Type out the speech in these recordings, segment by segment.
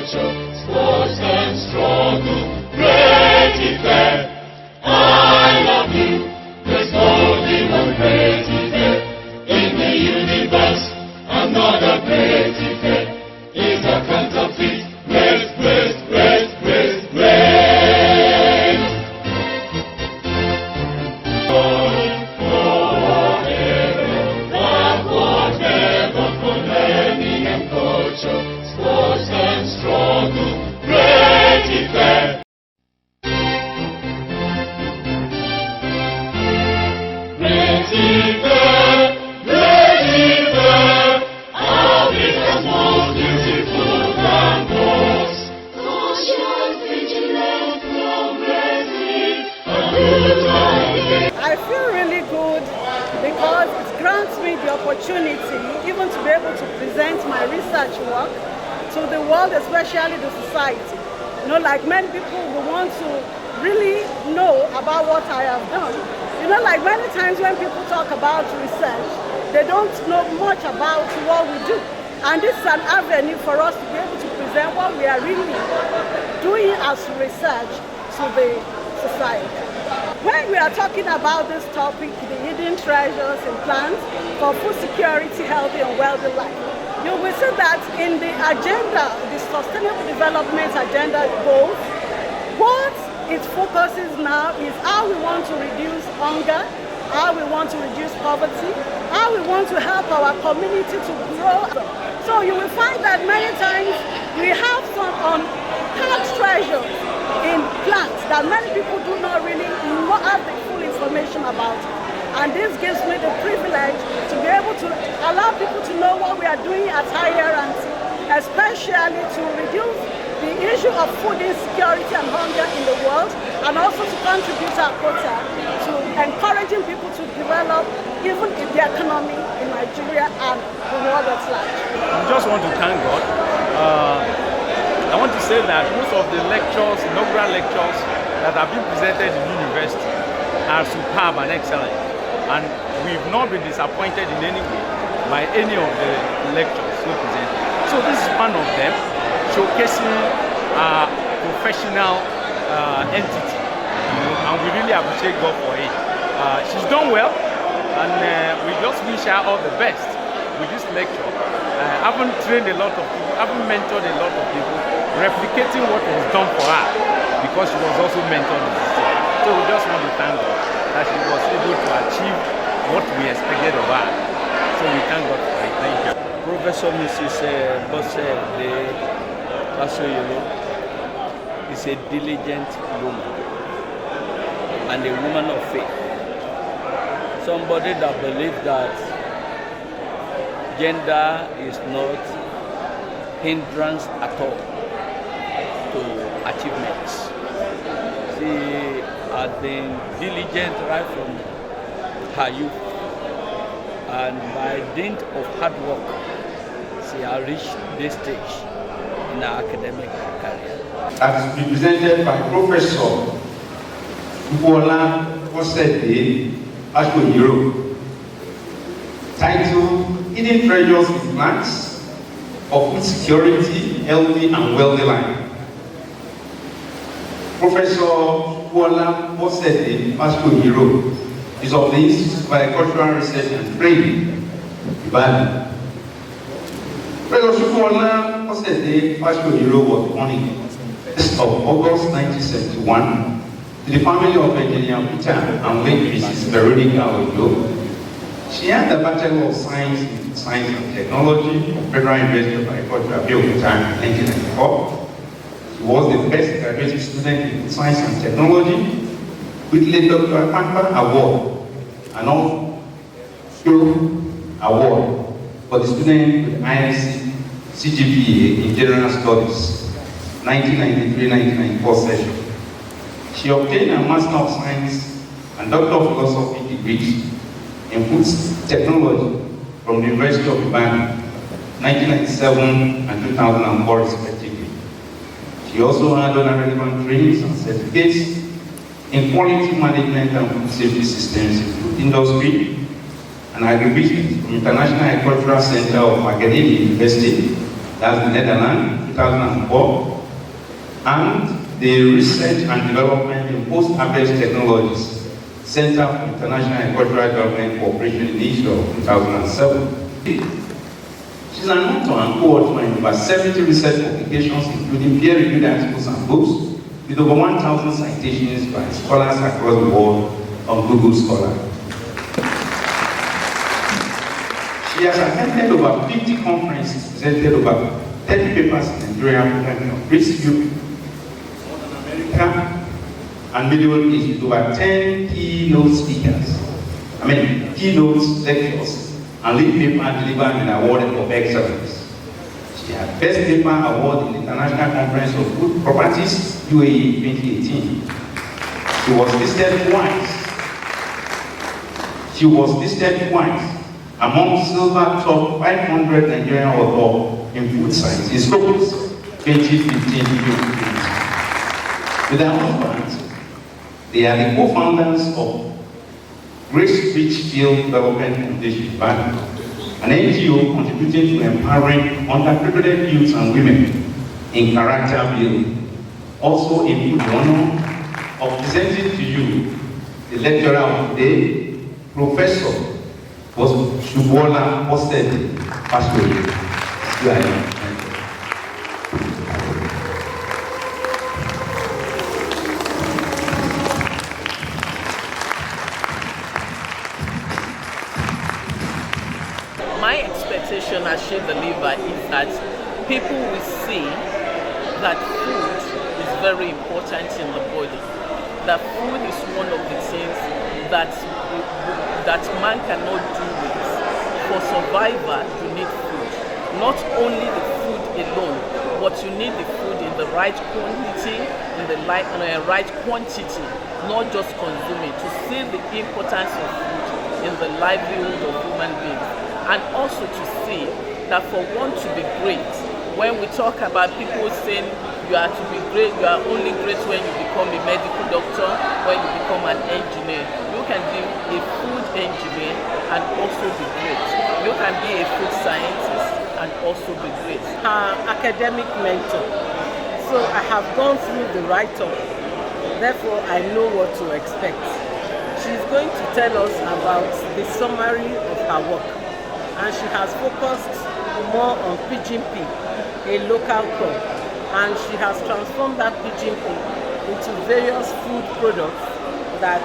culture, sports and struggle, great event. I love you, there's only one great event in the universe. Another great event is a counterfeit. Great, great, great, great, great. Forever, backward, for learning and culture, sports and struggle, great event. Great event, great event. I'll become more beautiful than most. Cautious, vigilant, progressive, a good idea. I feel really good because it grants me the opportunity even to be able to present my research work to the world, especially the society. You know, like many people will want to really know about what I have done. You know, like many times when people talk about research, they don't know much about what we do. And this is an avenue for us to be able to present what we are really doing as research to the society. When we are talking about this topic, the hidden treasures in plants for food security, healthy and wealthy life, you will see that in the agenda, the Sustainable Development Agenda goals, what it focuses now is how we want to reduce hunger, how we want to reduce poverty, how we want to help our community to grow. So you will find that many times we have some untapped treasures in plants that many people do not really have the full information about. And this gives me the privilege to be able to allow people to know what we are doing at higher-ranking, especially to reduce the issue of food insecurity and hunger in the world, and also to contribute our quota to encouraging people to develop even in the economy in Nigeria and the world at large. I just want to thank God. I want to say that most of the lectures, inaugural lectures that have been presented in university are superb and excellent. And we've not been disappointed in any way by any of the lectures so presented. So this is one of them, showcasing our professional entity, you know, and we really appreciate God for it. She's done well, and we just wish her all the best with this lecture. I haven't trained a lot of people, I haven't mentored a lot of people, replicating what was done for her, because she was also mentored in this thing. So we just want to thank God that she was able to achieve what we expected of her. So we thank God for it. Thank you. Professor Mrs. Bosse de Fasoyinro is a diligent woman and a woman of faith. Somebody that believes that gender is not hindrance at all to achievements. She has been diligent right from her youth, and by dint of hard work, she has reached this stage in her academic career. That is represented by Professor Don Prof titled Hidden Treasures in Plants of Food Security, Healthy and Wealthy Life. Professor Don Prof is of the Institute for Agricultural Research and Training, Ibadan. Professor Don Prof was born in August 1971 to the family of Engineer Peter and late Mrs. Veronica Ojo. She had a Bachelor of Science in Science and Technology from Federal University of Agriculture, Abeokuta in 1994. She was the best graduate student in Science and Technology with the Dr. Akpanpa Award and also Award for the student with INC CGPA in General Studies, 1993-1994 session. She obtained a Master of Science and Doctor of Philosophy degrees in Food Technology from the University of Ibadan, 1997 and 2004 respectively. She also had other relevant trainings and certificates in quality management and food safety systems in food industry and agribusiness from International Agricultural Center of Academia University that's the Netherlands, 2004, and the Research and Development in Post-Harvest Technologies, Center for International and Cultural Development Cooperation Initiative, 2007. She's an author and co-author in over 70 research publications, including peer-reviewed articles and books, with over 1,000 citations by scholars across the world on Google Scholar. She has attended over 50 conferences, presented over 30 papers in Nigeria, Africa, Greece, Europe, Northern America, and Middle East, with over 10 keynote speakers. Keynote lectures, and lead paper delivered an award of excellence. She had Best Paper Award in the International Conference of Good Properties, UAE 2018. She was listed twice among Silver Top 500 Nigerian authors in food science in Scopus 2015. With their husbands, they are the co-founders of Grace Richfield Development Foundation, an NGO contributing to empowering underprivileged youth and women in character building. Also in good honor of presenting to you the lecturer of the day, Professor Shubola Posted Fasoyinro. My expectation as she deliver is that people will see that food is very important in the body. That food is one of the things that man cannot do with. For survival, you need food. Not only the food alone, but you need the food in the right quantity, in the right quantity, not just consuming. To see the importance of food in the livelihood of human beings. And also to see that for one to be great, when we talk about people saying you are to be great, you are only great when you become a medical doctor, when you become an engineer. You can be a food engineer and also be great. You can be a food scientist and also be great. Her academic mentor. So I have gone through the write-up, therefore I know what to expect. She's going to tell us about the summary of her work. And she has focused more on pigeon pea, a local crop, and she has transformed that pigeon pea into various food products that,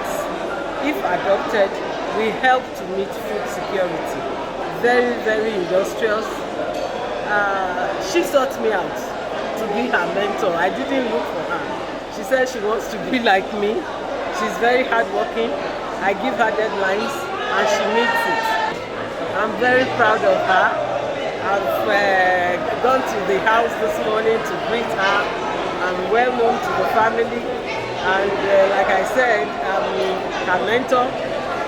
if adopted, will help to meet food security. Very, very industrious. She sought me out to be her mentor. I didn't look for her. She said she wants to be like me. She's very hardworking. I give her deadlines and she meets it. I'm very proud of her. I've gone to the house this morning to greet her. I'm well known to the family. And like I said, I'm her mentor.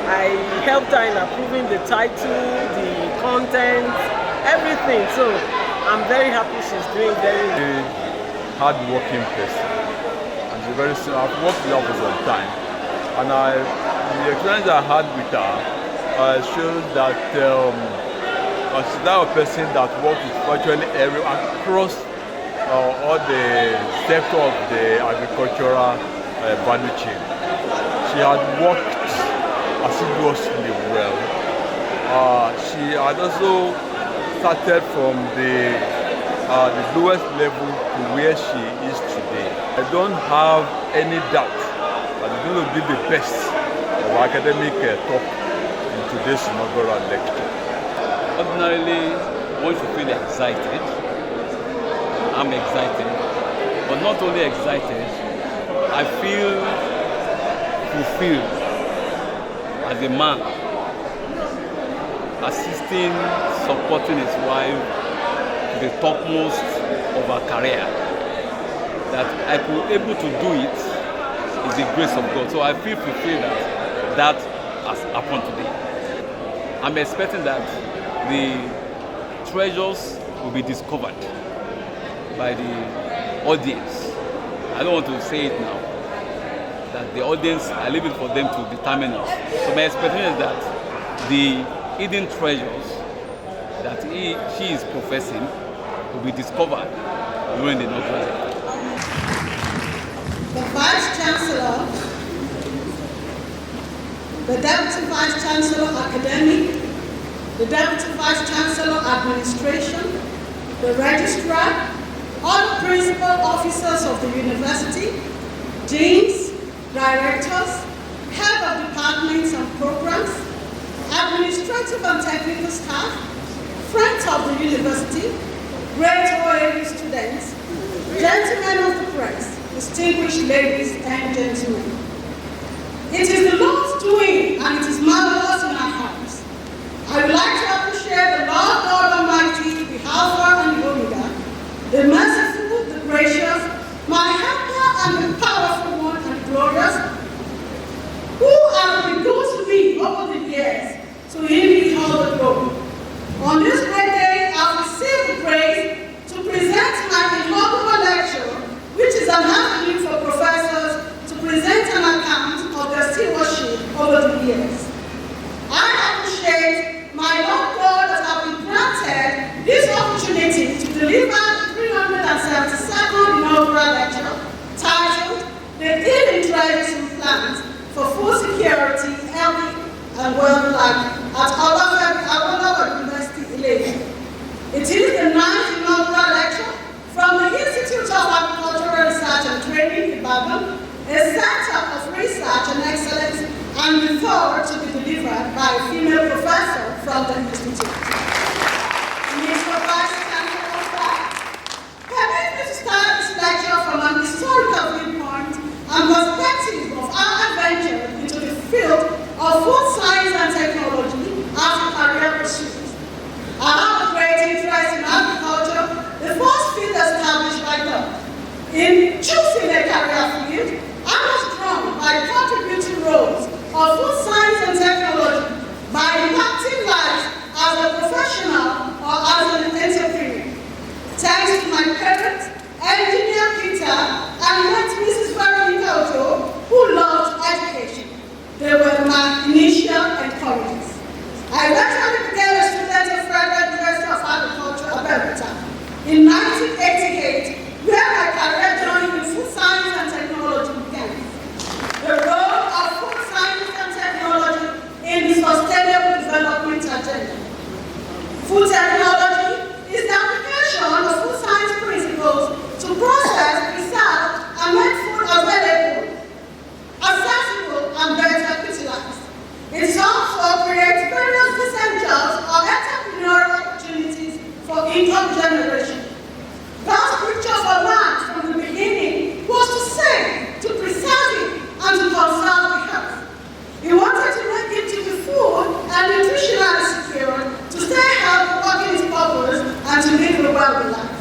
I helped her in approving the title, the content, everything. So I'm very happy she's doing very well. Hard-working person. And she's very soon. I've worked with her for some time. And the experience I had with her shows that she's now a person that works with virtually across all the sector of the agricultural value chain. She had worked assiduously well. She had also started from the lowest level to where she is today. I don't have any doubt that she's going to be the best of academic talk in today's inaugural lecture. Ordinarily, one should feel excited. I'm excited, but not only excited, I feel fulfilled as a man, assisting, supporting his wife to the topmost of her career. That I could able to do it is the grace of God. So I feel fulfilled that has happened today. I'm expecting that the treasures will be discovered by the audience. I don't want to say it now. That the audience, I leave it for them to determine us. So my expectation is that the hidden treasures that she is professing will be discovered during the inaugural lecture. The Vice Chancellor, the Deputy Vice Chancellor Academic, the Deputy Vice Chancellor Administration, the Registrar, all the principal officers of the university, deans, directors, head of departments and programs, administrative and technical staff, friends of the university, great OAU students, gentlemen of the press, distinguished ladies and gentlemen. It is the Lord's doing and it is marvelous in our hearts. I would like to appreciate the Lord God Almighty, the Alpha and the Omega, the merciful, the gracious, my helper and the powerful one and glorious, who have been good to me over the years, to him be all the glory. On this great day, I received the grace to present my inaugural lecture, which is an avenue for professors to present an account of their stewardship over the years. I appreciate my Lord God that have been granted this opportunity to deliver the 372nd inaugural lecture titled The Healing Tradition Plans for Food Security, Healthy and Wealthy Life at OAU University, Ilé. It is the 9th inaugural lecture from the Institute of Agricultural Research and Training, Ibadan, a center of research and excellence, and the third to be delivered by a female professor from the institute. Mr. Vice Chancellor, permit me to start this lecture from an historical viewpoint and perspective of our adventure into the field of food science and technology as a career pursuit. I have a great interest in agriculture, the first field established by God. In choosing a career field, I was drawn by contributing roles of food science and technology by impacting lives as a professional or as an entrepreneur. Thanks to my parents, Engineer Peter and late Mrs. Veronica Ojo, who loved education. They were my initial encouragers. I eventually became a student of Federal University of Agriculture, Abeokuta, in 1988, where my career journey in food science and technology began. The role of food science and technology in the sustainable development agenda. Food technology is the application of food science principles to process, preserve, and make food available, accessible, and better utilized. It also creates various essentials or entrepreneurial opportunities for income generation. God's picture for land from the beginning was to save, to preserve it, and to conserve the earth. He wanted to make it to be food and nutritionally secure, to stay healthy, working his purpose, and to live a wealthy life.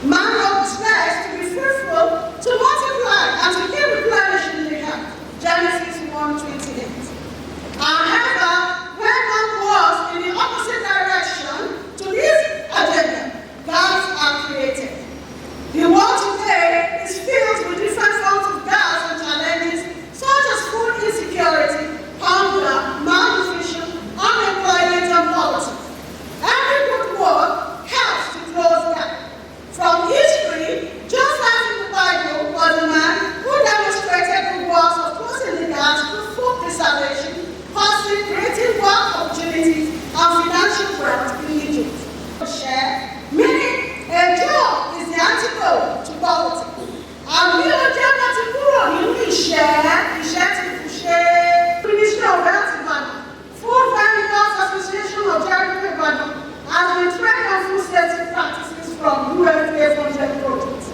Man was blessed to be fruitful, to multiply, and to keep replenishing the earth. Genesis 1:28. However, when man was in the opposite direction to this agenda, gods are created. The world today is filled with different forms of gods and challenges, such as food insecurity, hunger, malnutrition, unemployment, and poverty. Every good work helps to close that. From history, just as in the Bible was a man who demonstrated the works of closing the gaps through food preservation, possibly creating work opportunities and financial wealth in Egypt. Share, meaning a job is the antidote to poverty. And we are able to grow in share, Ministry of Health Ibadan, Food Vendors Association of Jericho Ibadan, has been trained on food safety practices from UFA funded projects.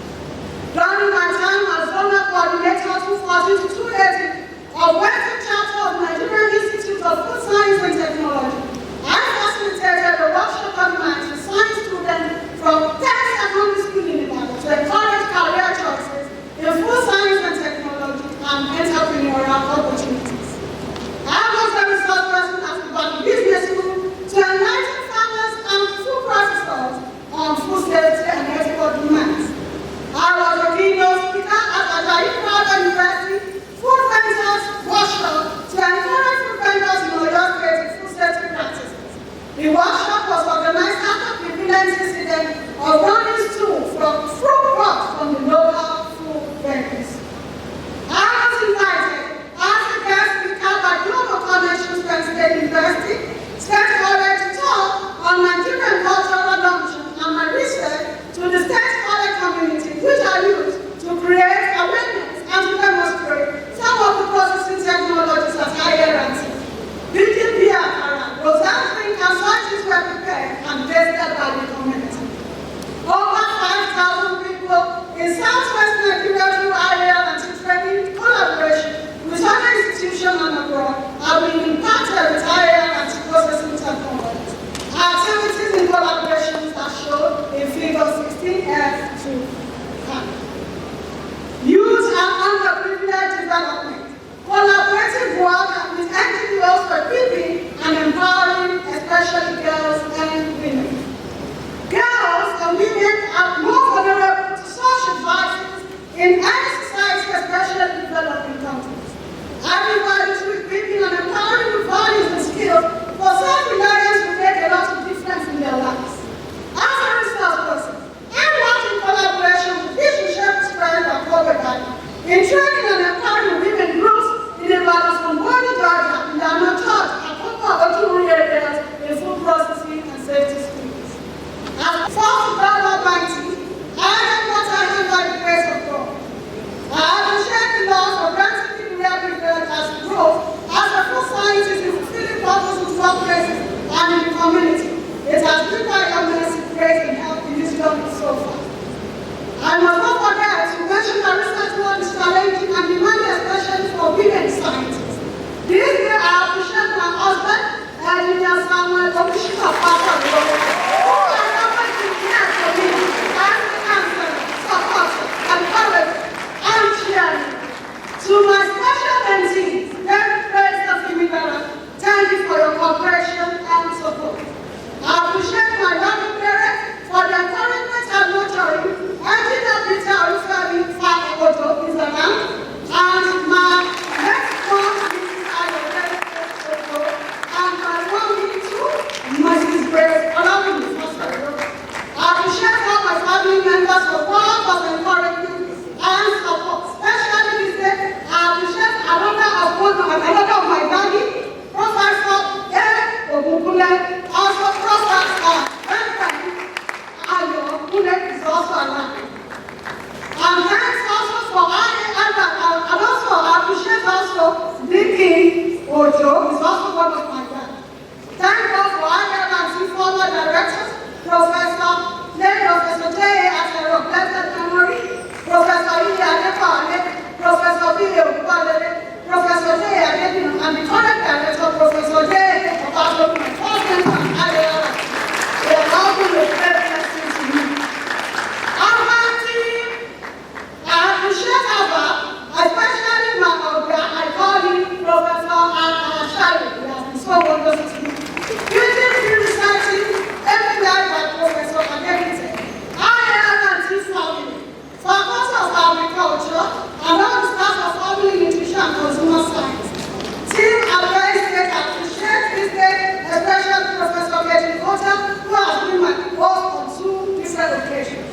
During my time as zonal coordinator 2014 to 2018 of Western Chapter of Nigerian Institute of Food Science and Technology, I facilitated a workshop organized to science students from 10 secondary schools in Ibadan to encourage career in Southwest Nigeria through area and training collaboration with other institutions and abroad have been impacted with area and processing technologies. Activities in collaborations are shown in Figure 16F to Youth and underprivileged development. Collaborative work with NGOs for equipping and empowering especially girls and women. Girls and women are more vulnerable to social violence in any society, especially developing countries. Everybody to equipping and empowering with values and skills for self-reliance will make a lot of difference in their lives. As a resource person, I work in collaboration with this shared strength and poverty in training and empowering women groups in about from Body Georgia in the Amateur and rural areas in food processing and safety schools. As for God Almighty, I am what I am by the grace of God. I appreciate the Lord for granting me the real privilege as a growth as a full scientist in fulfilling purposes to workplaces and in the community. It has been by your mercy, grace, and help in this journey so far. I must not forget to mention that research work is challenging and demanding, especially for women scientists. This year, I appreciate my husband, Engineer Samuel Obishika Papa, who has always been here for me as an answer, support, encourage, and cheering. To my special mentees, very praise of Imigara, thank you for your cooperation and support. I appreciate my loving parents for the encouragement and nurturing. Engineer Peter Olufemi Fasoyinro is around, and my next one, Mrs. Ayodele, and my one too, Mrs. Grace Fasoyinro. I appreciate all my family members for all of encouragement and support. Especially this day, I appreciate another of my daddy, Professor A. Ogunbule, also Professor is also alive. And thanks also for and also I appreciate also Vicky Ojo is also one of my guys. Thank God for and former directors, Professor J. Asero, blessed memory, Professor Ili Adepale, Professor Billy Okwalere, Professor J. Adepino, and the current director, Professor J. Okwalere, my first mentor, they are all going to pray blessings to me. I appreciate especially my Oga, I call him Professor Shari. He has been so wonderful to me. Using the researching every day by Professor Adebite, I am and his family, Faculty of Agriculture, and all the staff of Family Nutrition and Consumer Science. Team Advice State appreciate this day, especially Professor Getty Kota, who has been my host on 2 different occasions.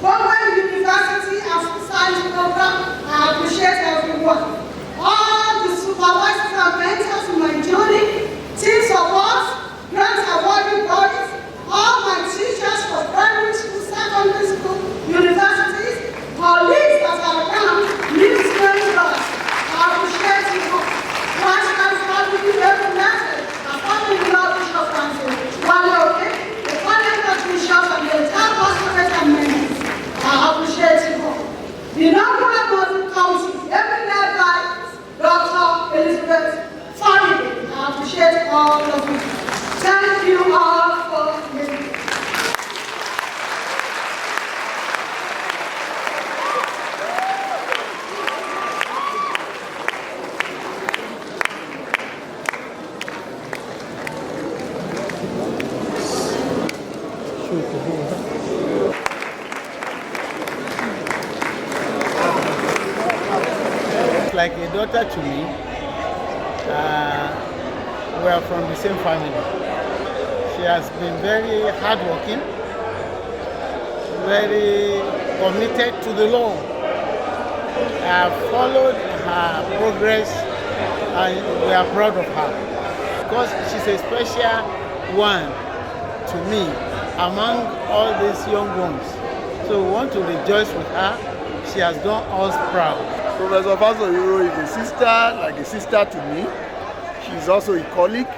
Government University and Science Program, I appreciate everyone. All the supervisors and mentors in my journey, team support, grant awarding bodies, all my teachers for primary school, secondary school, universities, colleagues that are around, new strangers, I appreciate you all. National family, every message, and family law bishop council, the Parliament bishops and the entire pastorate and members. I appreciate you all. The Inaugural Council, every led by Dr. Elizabeth Fasoyinro. I appreciate all of you. Thank you all for listening. Like a daughter to me. We are from the same family. She has been very hardworking, very committed to the law. I have followed her progress and we are proud of her because she's a special one to me among all these young ones. So we want to rejoice with her. She has done us proud. Professor Fasoyinro is a sister, like a sister to me. She's also a colleague.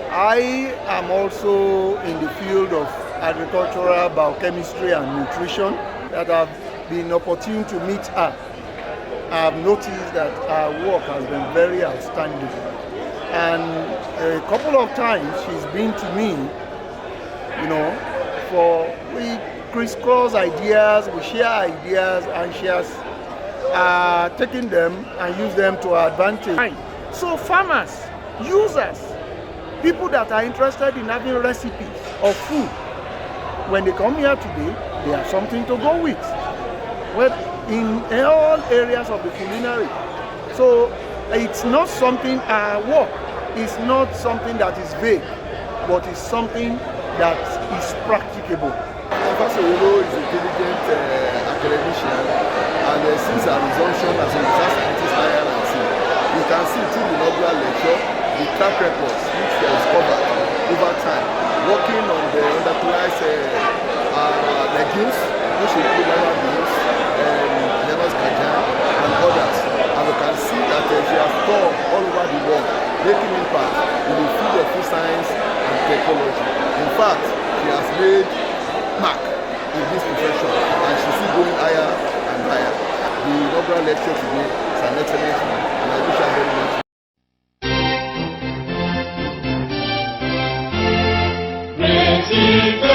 I am also in the field of agricultural biochemistry and nutrition that I've been opportune to meet her, I've noticed that her work has been very outstanding. And a couple of times she's been to me, we crisscross ideas, we share ideas, and she has taken them and used them to her advantage. So farmers, users, people that are interested in having recipes of food, when they come here today, they have something to go with. Well, in all areas of the culinary. So it's not something, work is not something that is vague, but it's something that is practicable. Fasoyinro is a diligent academician, and since our resumption as a research scientist IRC, you can see through the inaugural lecture the track records which he has covered over time, working on the underutilized legumes, which include lima beans, lemons kajan, and others. And we can see that she has toured all over the world, making impact in the field of food science and technology. In fact, she has made mark in this profession, and she's still going higher and higher. The inaugural lecture today is an excellent one, and I wish her very much. Ready.